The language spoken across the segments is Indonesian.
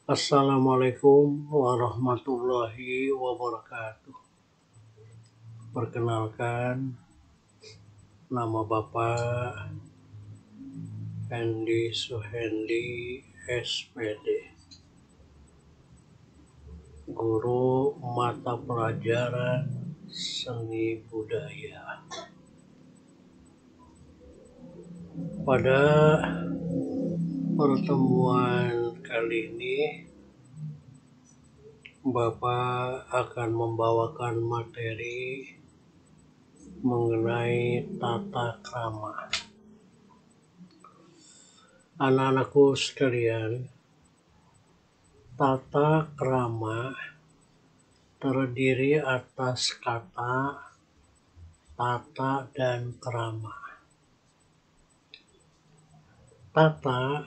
Assalamualaikum warahmatullahi wabarakatuh. Perkenalkan, nama Bapak Hendi Suhendi SPD, Guru Mata Pelajaran Seni Budaya. Pada pertemuan kali ini, Bapak akan membawakan materi mengenai tata krama. Anak-anakku sekalian, tata krama terdiri atas kata tata dan krama. Tata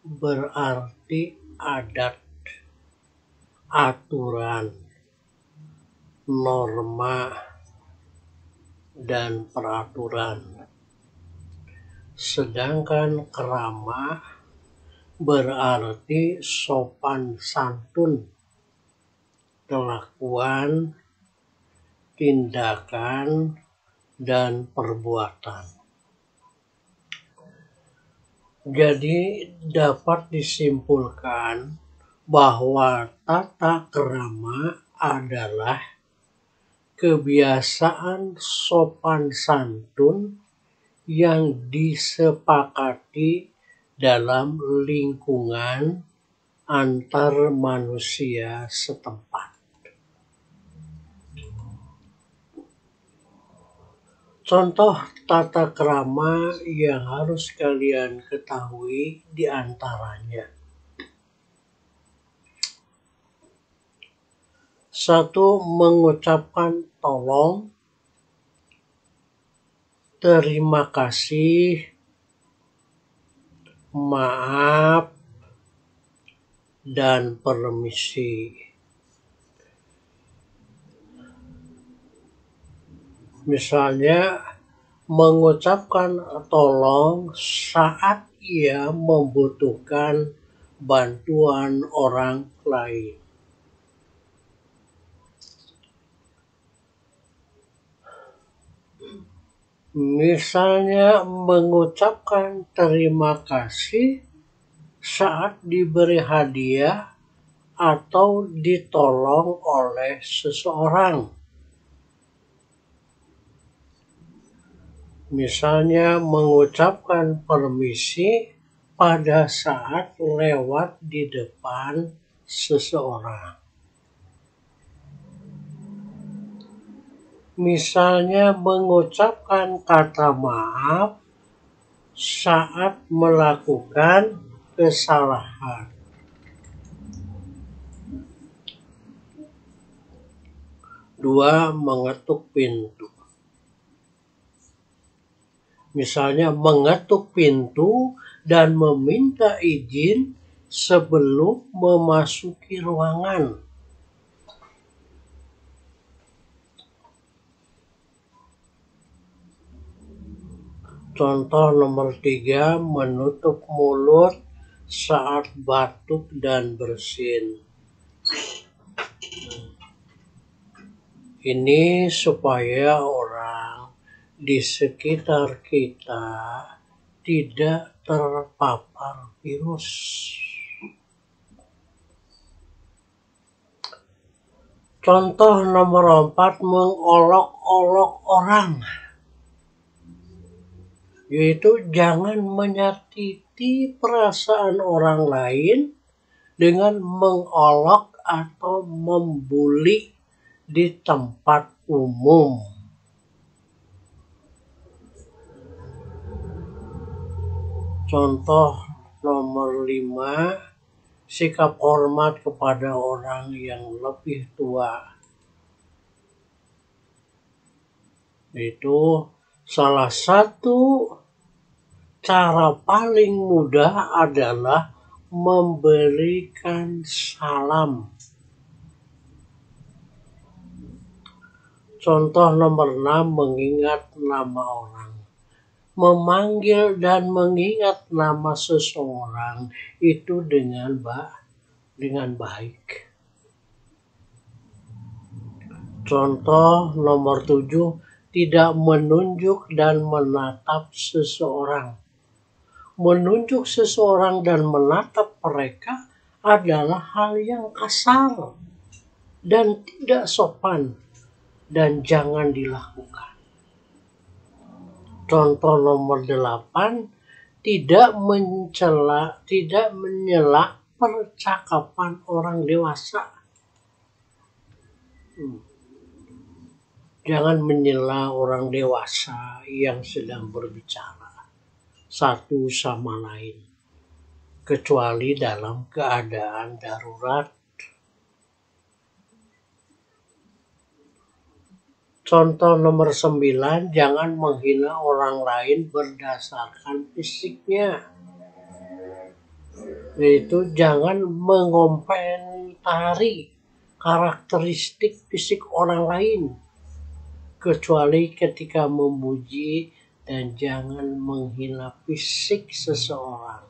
berarti adat, aturan, norma, dan peraturan. Sedangkan krama berarti sopan santun, kelakuan, tindakan, dan perbuatan. Jadi dapat disimpulkan bahwa tata krama adalah kebiasaan sopan santun yang disepakati dalam lingkungan antar manusia setempat. Contoh tata krama yang harus kalian ketahui diantaranya. 1. Mengucapkan tolong, terima kasih, maaf, dan permisi. Misalnya, mengucapkan tolong saat ia membutuhkan bantuan orang lain. Misalnya, mengucapkan terima kasih saat diberi hadiah atau ditolong oleh seseorang. Misalnya, mengucapkan permisi pada saat lewat di depan seseorang. Misalnya, mengucapkan kata maaf saat melakukan kesalahan. 2. Mengetuk pintu. Misalnya, mengetuk pintu dan meminta izin sebelum memasuki ruangan. Contoh nomor 3, menutup mulut saat batuk dan bersin. Ini supaya orang di sekitar kita tidak terpapar virus. Contoh nomor 4, mengolok-olok orang. Yaitu jangan menyakiti perasaan orang lain dengan mengolok atau membuli di tempat umum. Contoh nomor 5, sikap hormat kepada orang yang lebih tua. Itu salah satu cara paling mudah adalah memberikan salam. Contoh nomor 6, mengingat nama orang. Memanggil dan mengingat nama seseorang itu dengan dengan baik. Contoh nomor 7, tidak menunjuk dan menatap seseorang. Menunjuk seseorang dan menatap mereka adalah hal yang kasar dan tidak sopan dan jangan dilakukan. Contoh nomor 8, tidak menyela percakapan orang dewasa. Jangan menyela orang dewasa yang sedang berbicara satu sama lain, kecuali dalam keadaan darurat. Contoh nomor 9, jangan menghina orang lain berdasarkan fisiknya. Yaitu jangan mengomentari karakteristik fisik orang lain, kecuali ketika memuji, dan jangan menghina fisik seseorang.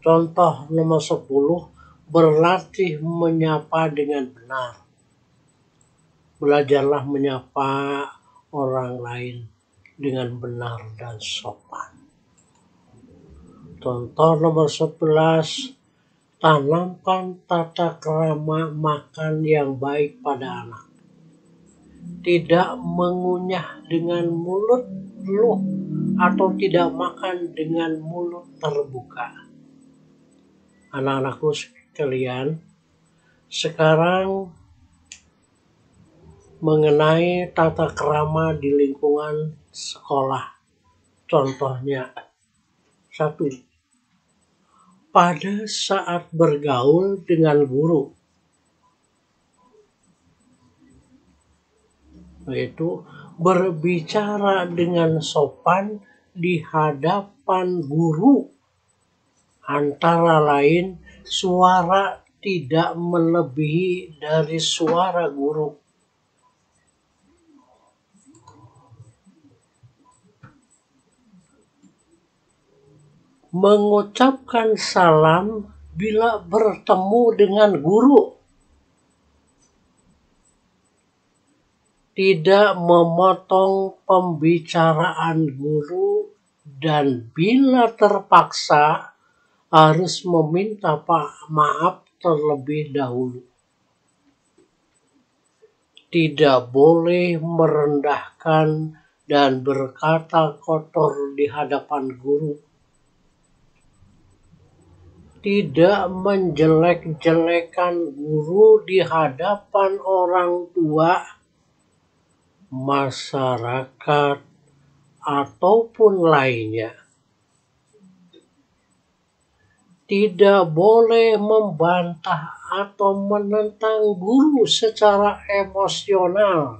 Contoh nomor 10, berlatih menyapa dengan benar. Belajarlah menyapa orang lain dengan benar dan sopan. Contoh nomor 11, tanamkan tata krama makan yang baik pada anak. Tidak mengunyah dengan mulut peluh atau tidak makan dengan mulut terbuka. Anak-anakku sekalian, sekarang mengenai tata krama di lingkungan sekolah. Contohnya, 1. Pada saat bergaul dengan guru, yaitu berbicara dengan sopan di hadapan guru, antara lain suara tidak melebihi dari suara guru. Mengucapkan salam bila bertemu dengan guru. Tidak memotong pembicaraan guru, dan bila terpaksa harus meminta maaf terlebih dahulu. Tidak boleh merendahkan dan berkata kotor di hadapan guru. Tidak menjelek-jelekan guru di hadapan orang tua, masyarakat, ataupun lainnya. Tidak boleh membantah atau menentang guru secara emosional.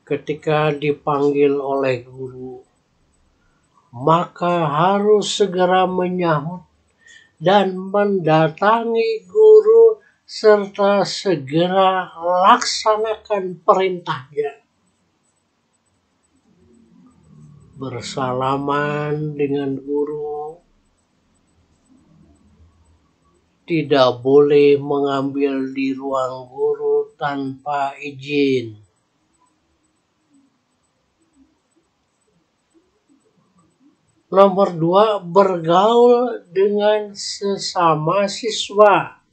Ketika dipanggil oleh guru, maka harus segera menyahut dan mendatangi guru serta segera laksanakan perintahnya. Bersalaman dengan guru, tidak boleh mengambil di ruang guru tanpa izin. Nomor 2, bergaul dengan sesama siswa.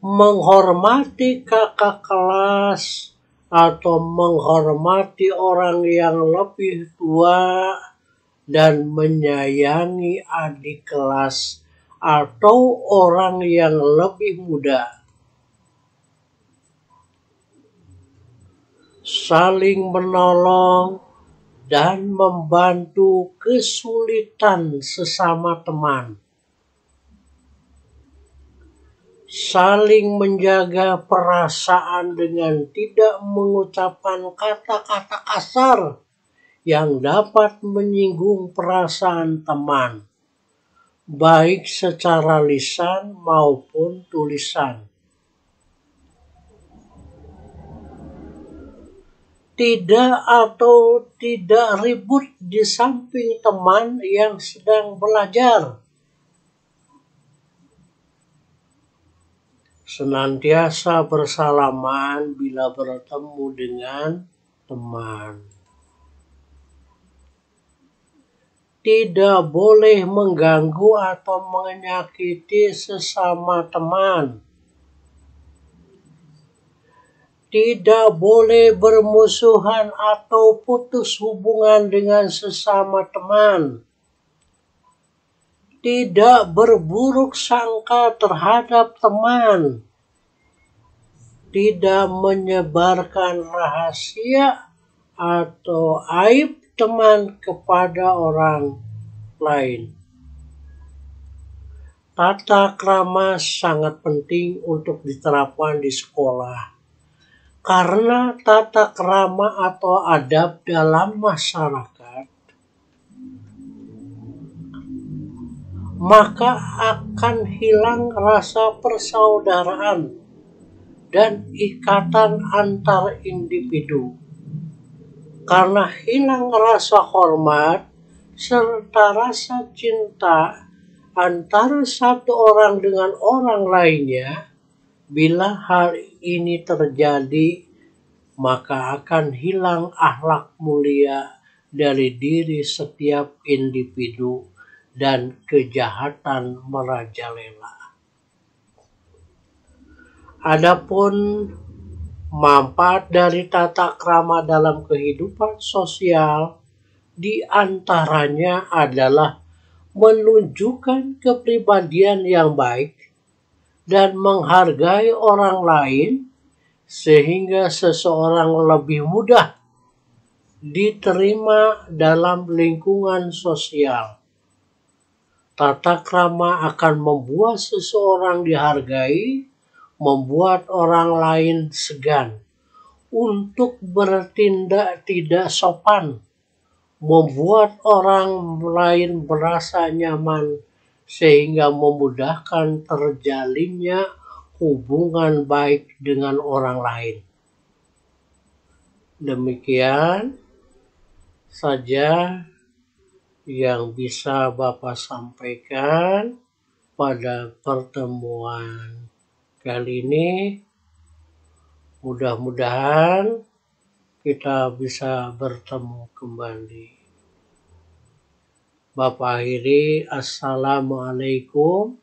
Menghormati kakak kelas atau menghormati orang yang lebih tua dan menyayangi adik kelas atau orang yang lebih muda. Saling menolong dan membantu kesulitan sesama teman. Saling menjaga perasaan dengan tidak mengucapkan kata-kata kasar yang dapat menyinggung perasaan teman, baik secara lisan maupun tulisan. Tidak atau tidak ribut di samping teman yang sedang belajar. Senantiasa bersalaman bila bertemu dengan teman. Tidak boleh mengganggu atau menyakiti sesama teman. Tidak boleh bermusuhan atau putus hubungan dengan sesama teman. Tidak berburuk sangka terhadap teman. Tidak menyebarkan rahasia atau aib teman kepada orang lain. Tata krama sangat penting untuk diterapkan di sekolah. Karena tata krama atau adab dalam masyarakat, maka akan hilang rasa persaudaraan dan ikatan antar individu. Karena hilang rasa hormat serta rasa cinta antara satu orang dengan orang lainnya. Bila hal ini terjadi, maka akan hilang akhlak mulia dari diri setiap individu dan kejahatan merajalela. Adapun manfaat dari tata krama dalam kehidupan sosial di antaranya adalah menunjukkan kepribadian yang baik dan menghargai orang lain sehingga seseorang lebih mudah diterima dalam lingkungan sosial. Tata krama akan membuat seseorang dihargai, membuat orang lain segan untuk bertindak tidak sopan, membuat orang lain merasa nyaman sehingga memudahkan terjalinnya hubungan baik dengan orang lain. Demikian saja yang bisa Bapak sampaikan pada pertemuan kali ini. Mudah-mudahan kita bisa bertemu kembali. Bapak akhiri, Assalamualaikum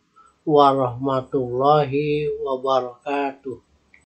warahmatullahi wabarakatuh.